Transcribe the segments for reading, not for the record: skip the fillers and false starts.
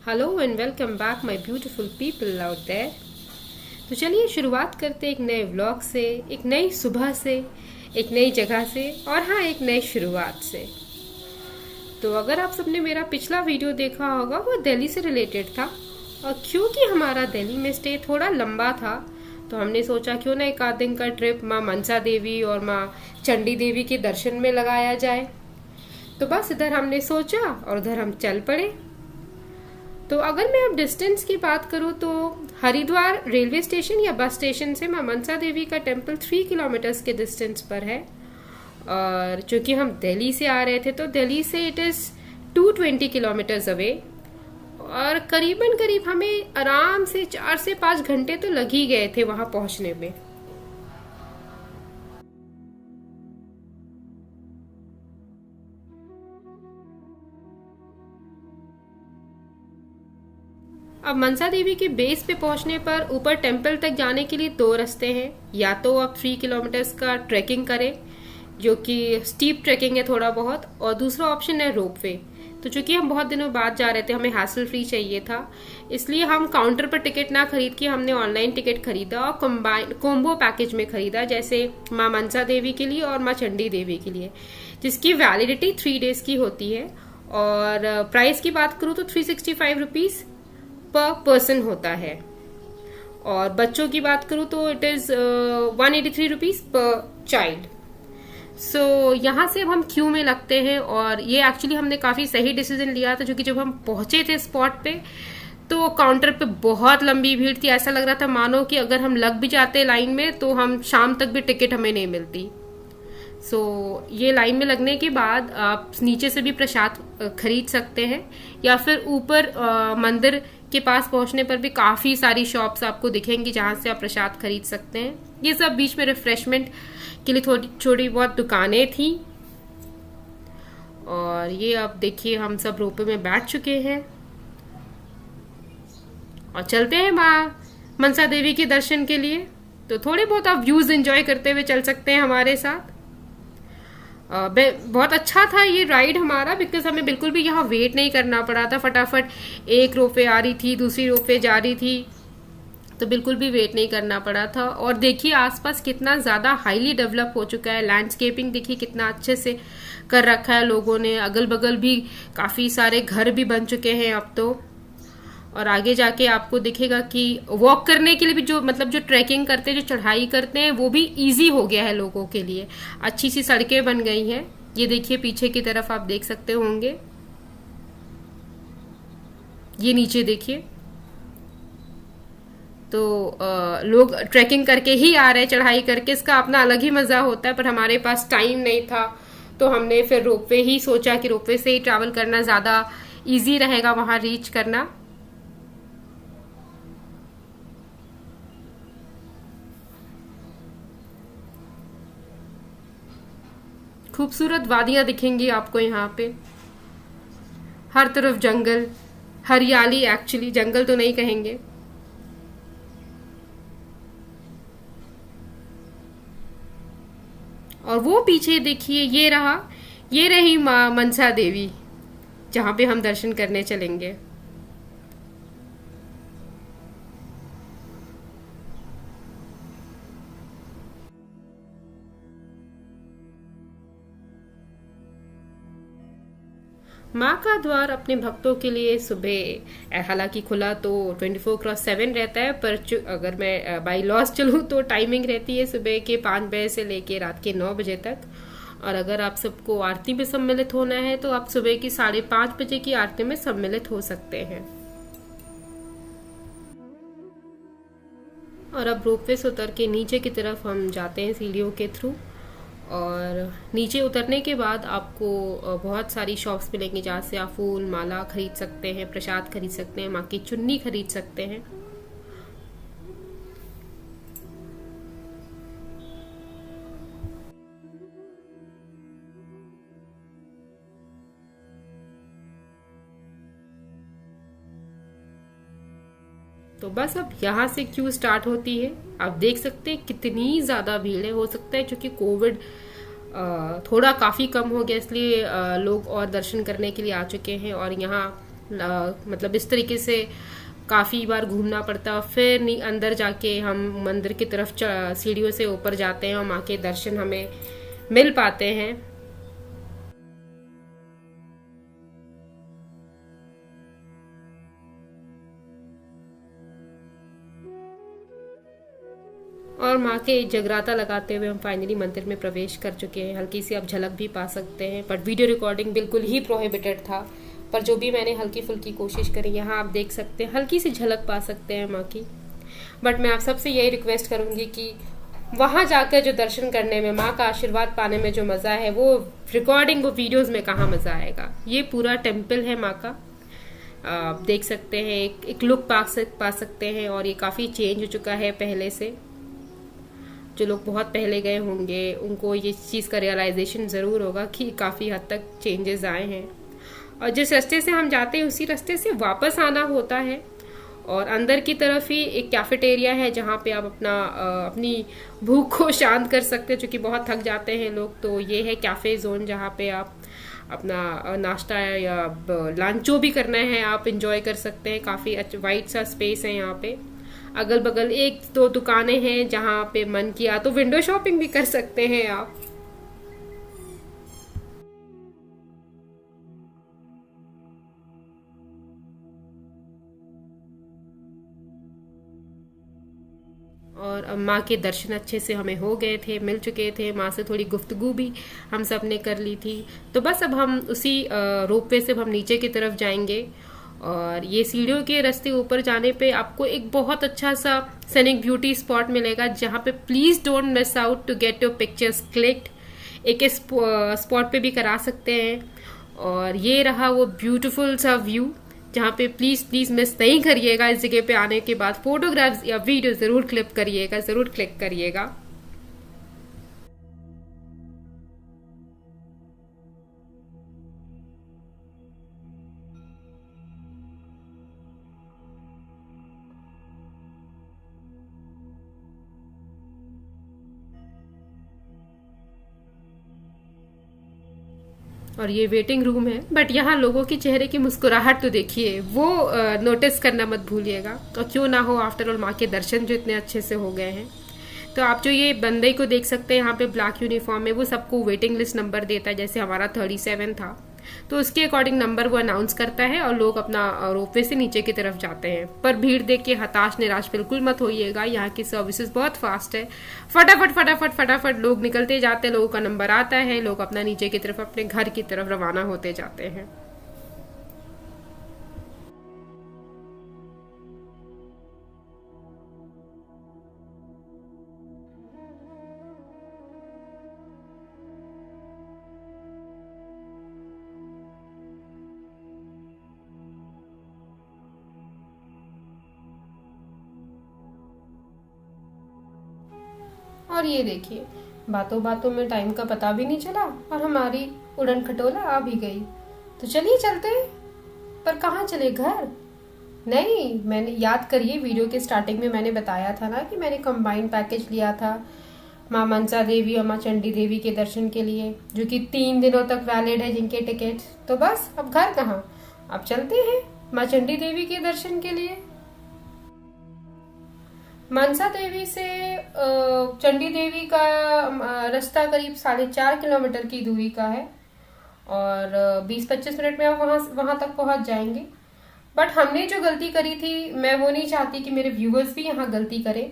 Hello and welcome back my beautiful people out there. तो चलिए शुरुआत करते एक नए व्लॉग से, एक नई सुबह से, एक नई जगह से और हाँ एक नई शुरुआत से। तो अगर आप सबने मेरा पिछला वीडियो देखा होगा वो दिल्ली से रिलेटेड था, और क्योंकि हमारा दिल्ली में स्टे थोड़ा लंबा था तो हमने सोचा क्यों ना एक आध दिन का ट्रिप माँ मनसा देवी और माँ चंडी देवी के दर्शन में लगाया जाए। तो बस इधर हमने सोचा और उधर हम चल पड़े। तो अगर मैं अब डिस्टेंस की बात करूँ तो हरिद्वार रेलवे स्टेशन या बस स्टेशन से माँ मनसा देवी का टेम्पल 3 किलोमीटर्स के डिस्टेंस पर है। और चूंकि हम दिल्ली से आ रहे थे तो दिल्ली से इट इज़ 220 किलोमीटर्स अवे, और करीबन करीब हमें आराम से 4 से 5 घंटे तो लग ही गए थे वहाँ पहुँचने में। अब मनसा देवी के बेस पे पहुंचने पर ऊपर टेम्पल तक जाने के लिए दो रास्ते हैं। या तो आप 3 किलोमीटर्स का ट्रैकिंग करें, जो कि स्टीप ट्रैकिंग है थोड़ा बहुत, और दूसरा ऑप्शन है रोपवे। तो चूंकि हम बहुत दिनों बाद जा रहे थे, हमें हैसल फ्री चाहिए था, इसलिए हम काउंटर पर टिकट ना खरीद के हमने ऑनलाइन टिकट खरीदा और कंबाइन कोम्बो पैकेज में खरीदा, जैसे माँ मनसा देवी के लिए और माँ चंडी देवी के लिए, जिसकी वैलिडिटी 3 डेज की होती है। और प्राइस की बात करूँ तो 365 रुपीज़ पर पर्सन होता है, और बच्चों की बात करूँ तो it is 183 rupees per child. So यहाँ से अब हम क्यू में लगते हैं, और ये एक्चुअली हमने काफी सही डिसीजन लिया था, क्योंकि जब हम पहुंचे थे स्पॉट पे तो काउंटर पे बहुत लंबी भीड़ थी। ऐसा लग रहा था मानो कि अगर हम लग भी जाते लाइन में तो हम शाम तक भी टिकट हमें नहीं मिलती। सो ये लाइन में लगने के बाद आप नीचे से भी प्रसाद खरीद सकते हैं, या फिर ऊपर मंदिर के पास पहुंचने पर भी काफी सारी शॉप्स आपको दिखेंगी जहां से आप प्रसाद खरीद सकते हैं। ये सब बीच में रिफ्रेशमेंट के लिए थोड़ी छोटी बहुत दुकानें थी। और ये अब देखिए हम सब रोपवे में बैठ चुके हैं और चलते हैं माँ मनसा देवी के दर्शन के लिए। तो थोड़े बहुत आप व्यूज एंजॉय करते हुए चल सकते हैं हमारे साथ। बहुत अच्छा था ये राइड हमारा, बिकॉज हमें बिल्कुल भी यहाँ वेट नहीं करना पड़ा था। फटाफट एक रोपवे आ रही थी, दूसरी रोपवे जा रही थी, तो बिल्कुल भी वेट नहीं करना पड़ा था। और देखिए आसपास कितना ज़्यादा हाईली डेवलप हो चुका है। लैंडस्केपिंग देखिए कितना अच्छे से कर रखा है लोगों ने। अगल बगल भी काफ़ी सारे घर भी बन चुके हैं अब तो। और आगे जाके आपको दिखेगा कि वॉक करने के लिए भी जो ट्रैकिंग करते हैं, जो चढ़ाई करते हैं, वो भी इजी हो गया है लोगों के लिए। अच्छी सी सड़कें बन गई हैं। ये देखिए पीछे की तरफ आप देख सकते होंगे, ये नीचे देखिए। तो लोग ट्रैकिंग करके ही आ रहे हैं, चढ़ाई करके। इसका अपना अलग ही मजा होता है, पर हमारे पास टाइम नहीं था तो हमने फिर रोपवे ही सोचा कि रोपवे से ही ट्रैवल करना ज्यादा इजी रहेगा वहां रीच करना। खूबसूरत वादियां दिखेंगी आपको यहाँ पे, हर तरफ जंगल, हरियाली। एक्चुअली जंगल तो नहीं कहेंगे। और वो पीछे देखिए, ये रही माँ मनसा देवी, जहाँ पे हम दर्शन करने चलेंगे। माँ का द्वार अपने भक्तों के लिए सुबह हालांकि खुला तो 24/7 रहता है, पर अगर मैं बाई लॉस चलूँ तो टाइमिंग रहती है सुबह के 5 बजे से लेके रात के 9 बजे तक। और अगर आप सबको आरती में सम्मिलित होना है तो आप सुबह की 5:30 बजे की आरती में सम्मिलित हो सकते हैं। और अब रोपवे से उतर के नीचे की तरफ हम जाते हैं सीढ़ियों के थ्रू। और नीचे उतरने के बाद आपको बहुत सारी शॉप्स मिलेंगी जहाँ से आप फूल माला खरीद सकते हैं, प्रसाद खरीद सकते हैं, माँ की चुन्नी खरीद सकते हैं। तो बस अब यहाँ से क्यू स्टार्ट होती है। आप देख सकते हैं कितनी ज़्यादा भीड़ है। हो सकता है क्योंकि कोविड थोड़ा काफ़ी कम हो गया, इसलिए लोग और दर्शन करने के लिए आ चुके हैं। और यहाँ मतलब इस तरीके से काफ़ी बार घूमना पड़ता है। फिर अंदर जाके हम मंदिर की तरफ सीढ़ियों से ऊपर जाते हैं और माँ के दर्शन हमें मिल पाते हैं। और माँ के जगराता लगाते हुए हम फाइनली मंदिर में प्रवेश कर चुके हैं। हल्की सी आप झलक भी पा सकते हैं, बट वीडियो रिकॉर्डिंग बिल्कुल ही प्रोहिबिटेड था। पर जो भी मैंने हल्की फुल्की कोशिश करी, यहाँ आप देख सकते हैं, हल्की सी झलक पा सकते हैं माँ की। बट मैं आप सबसे यही रिक्वेस्ट करूँगी कि वहाँ जाकर जो दर्शन करने में, माँ का आशीर्वाद पाने में जो मज़ा है, वो रिकॉर्डिंग, वो वीडियोज़ में कहाँ मज़ा आएगा। ये पूरा टेम्पल है माँ का, आप देख सकते हैं, एक लुक पा सकते हैं। और ये काफ़ी चेंज हो चुका है पहले से। जो लोग बहुत पहले गए होंगे उनको ये चीज़ का रियलाइजेशन ज़रूर होगा कि काफ़ी हद तक चेंजेस आए हैं। और जिस रास्ते से हम जाते हैं उसी रास्ते से वापस आना होता है। और अंदर की तरफ ही एक कैफेटेरिया है जहाँ पे आप अपनी भूख को शांत कर सकते हैं, क्योंकि बहुत थक जाते हैं लोग। तो ये है कैफ़े जोन, जहाँ पे आप अपना नाश्ता या लंच जो भी करना है आप इंजॉय कर सकते हैं। काफ़ी वाइड सा स्पेस है यहाँ पे। अगल बगल एक दो दुकानें हैं जहाँ पे मन किया तो विंडो शॉपिंग भी कर सकते हैं आप। और माँ के दर्शन अच्छे से हमें हो गए थे, मिल चुके थे। माँ से थोड़ी गुफ्तगू भी हम सब ने कर ली थी। तो बस अब हम उसी रोपवे से हम नीचे की तरफ जाएंगे। और ये सीढ़ियों के रास्ते ऊपर जाने पे आपको एक बहुत अच्छा सा सैनिक ब्यूटी स्पॉट मिलेगा, जहाँ पे please don't miss out to get your pictures clicked. एक स्पॉट पे भी करा सकते हैं। और ये रहा वो ब्यूटीफुल सा व्यू, जहाँ पे प्लीज प्लीज मिस नहीं करिएगा। इस जगह पे आने के बाद फोटोग्राफ्स या वीडियो जरूर क्लिक करिएगा, जरूर क्लिक करिएगा। और ये वेटिंग रूम है, बट यहाँ लोगों के चेहरे की मुस्कुराहट तो देखिए, वो नोटिस करना मत भूलिएगा। और क्यों ना हो, आफ्टर ऑल माँ के दर्शन जो इतने अच्छे से हो गए हैं। तो आप जो ये बंदे को देख सकते हैं यहाँ पे ब्लैक यूनिफॉर्म में, वो सबको वेटिंग लिस्ट नंबर देता है। जैसे हमारा 37 था, तो उसके अकॉर्डिंग नंबर वो अनाउंस करता है और लोग अपना रोपवे से नीचे की तरफ जाते हैं। पर भीड़ देख के हताश निराश बिल्कुल मत होइएगा, यहाँ की सर्विसेज बहुत फास्ट है। फटाफट फटाफट फटाफट लोग निकलते जाते हैं, लोगों का नंबर आता है, लोग अपना नीचे की तरफ अपने घर की तरफ रवाना होते जाते हैं। और ये देखिए, बातों बातों में टाइम का पता भी नहीं चला और हमारी उड़न खटोला आ भी गई। तो चलिए चलते हैं। पर कहाँ चले, घर? नहीं, मैंने याद करिए, वीडियो के स्टार्टिंग में मैंने बताया था ना कि मैंने कंबाइंड पैकेज लिया था माँ मनसा देवी और माँ चंडी देवी के दर्शन के लिए, जो कि 3 दिनों तक वैलिड है जिनके टिकट। तो बस अब घर कहाँ, अब चलते हैं माँ चंडी देवी के दर्शन के लिए। मनसा देवी से चंडी देवी का रास्ता करीब 4.5 किलोमीटर की दूरी का है। और 20-25 मिनट में आप वहां तक पहुंच जाएंगे। बट हमने जो गलती करी थी, मैं वो नहीं चाहती कि मेरे व्यूअर्स भी यहाँ गलती करें।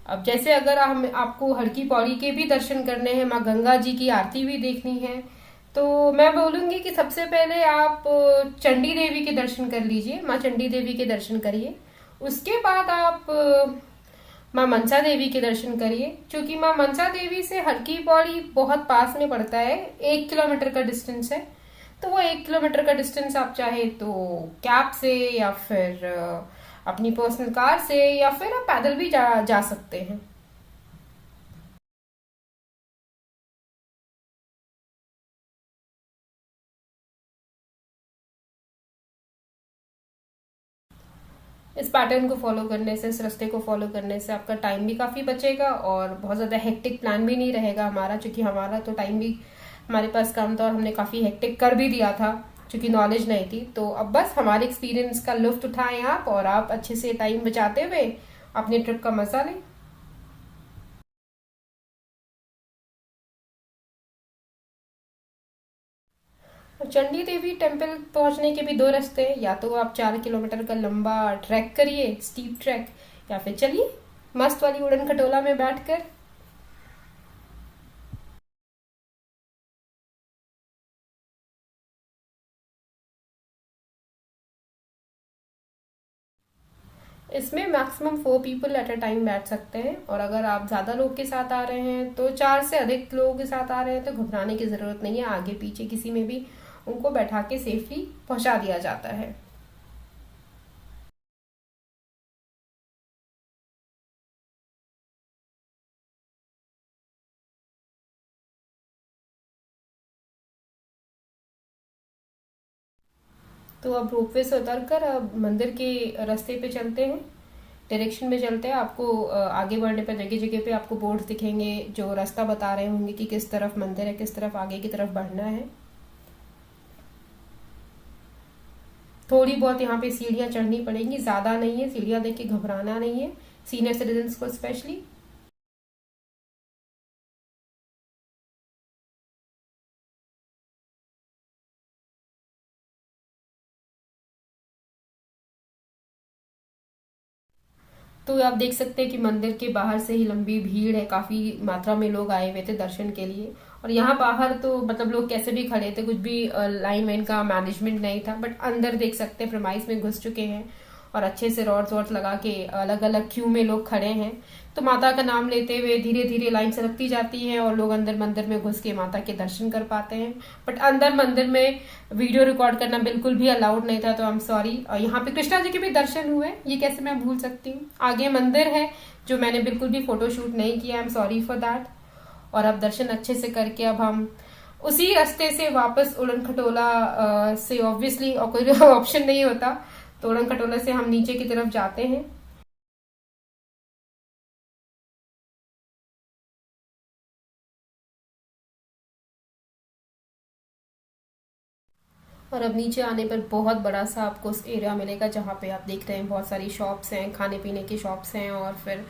अब जैसे अगर आपको हड़की पौड़ी के भी दर्शन करने हैं, माँ गंगा जी की आरती भी देखनी है, तो मैं बोलूंगी कि सबसे पहले आप चंडी देवी के दर्शन कर लीजिए, माँ चंडी देवी के दर्शन करिए। उसके बाद आप माँ मनसा देवी के दर्शन करिए, क्योंकि माँ मनसा देवी से हड़की पौड़ी बहुत पास में पड़ता है, 1 किलोमीटर का डिस्टेंस है। तो वो 1 किलोमीटर का डिस्टेंस आप चाहे तो कैब से या फिर अपनी पर्सनल कार से या फिर आप पैदल भी जा सकते हैं। इस पैटर्न को फॉलो करने से, इस रास्ते को फॉलो करने से आपका टाइम भी काफ़ी बचेगा और बहुत ज़्यादा हेक्टिक प्लान भी नहीं रहेगा हमारा, क्योंकि हमारा तो टाइम भी हमारे पास कम था और हमने काफ़ी हेक्टिक कर भी दिया था क्योंकि नॉलेज नहीं थी। तो अब बस हमारे एक्सपीरियंस का लुफ्त उठाएं आप, और आप अच्छे से टाइम बचाते हुए अपनी ट्रिप का मजा लें। चंडी देवी टेम्पल पहुंचने के भी दो रास्ते हैं, या तो आप 4 किलोमीटर का लंबा ट्रैक करिए, स्टीप ट्रैक, या फिर चलिए मस्त वाली उड़न खटोला में बैठकर। इसमें maximum 4 people at a time बैठ सकते हैं, और अगर आप ज़्यादा लोग के साथ आ रहे हैं तो 4 से अधिक लोगों के साथ आ रहे हैं तो घबराने की ज़रूरत नहीं है, आगे पीछे किसी में भी उनको बैठा के सेफली पहुंचा दिया जाता है। तो अब रोपवे से उतरकर अब मंदिर के रास्ते पे चलते हैं, डायरेक्शन में चलते हैं। आपको आगे बढ़ने पर जगह जगह पे आपको बोर्ड्स दिखेंगे जो रास्ता बता रहे होंगे कि किस तरफ मंदिर है, किस तरफ आगे की तरफ बढ़ना है। थोड़ी बहुत यहाँ पे सीढ़ियाँ चढ़नी पड़ेंगी, ज़्यादा नहीं है, सीढ़ियाँ देख के घबराना नहीं है, सीनियर सिटीजन्स को स्पेशली। तो आप देख सकते हैं कि मंदिर के बाहर से ही लंबी भीड़ है, काफी मात्रा में लोग आए हुए थे दर्शन के लिए। और यहाँ बाहर तो मतलब लोग कैसे भी खड़े थे, कुछ भी लाइन वाइन का मैनेजमेंट नहीं था, बट अंदर देख सकते हैं प्रेमाइस में घुस चुके हैं और अच्छे से रॉड्स वॉड्स लगा के अलग अलग क्यू में लोग खड़े हैं। तो माता का नाम लेते हुए धीरे धीरे लाइन सरकती जाती है और लोग अंदर मंदिर में घुस के माता के दर्शन कर पाते हैं। बट अंदर मंदिर में वीडियो रिकॉर्ड करना बिल्कुल भी अलाउड नहीं था, तो आई एम सॉरी। और यहाँ पे कृष्णा जी के भी दर्शन हुए, ये कैसे मैं भूल सकती हूँ। आगे मंदिर है जो मैंने बिल्कुल भी फोटो शूट नहीं किया, I am sorry for that. और अब दर्शन अच्छे से करके अब हम उसी रास्ते से वापस उड़न खटोला से ऑब्वियसली और कोई ऑप्शन नहीं होता, तो उड़न खटोला से हम नीचे की तरफ जाते हैं। और अब नीचे आने पर बहुत बड़ा सा आपको एरिया मिलेगा जहाँ पे आप देख रहे हैं बहुत सारी शॉप्स हैं, खाने पीने की शॉप्स हैं, और फिर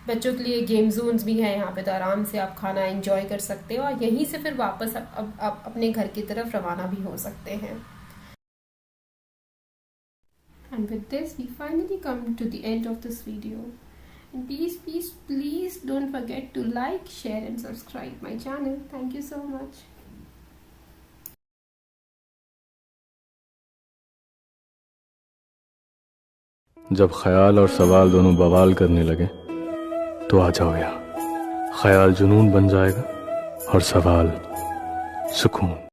बच्चों के लिए गेम जोन्स भी हैं यहाँ पे, तो आराम से आप खाना एंजॉय कर सकते हो और यहीं से फिर वापस अब अपने घर की तरफ रवाना भी हो सकते हैं। And with this, we finally come to the end of this video. And please don't forget to like, share and subscribe my channel. Thank you so much. जब ख्याल और सवाल दोनों बवाल करने लगे तो आ जाओ यहाँ। ख्याल जुनून बन जाएगा और सवाल सुकून।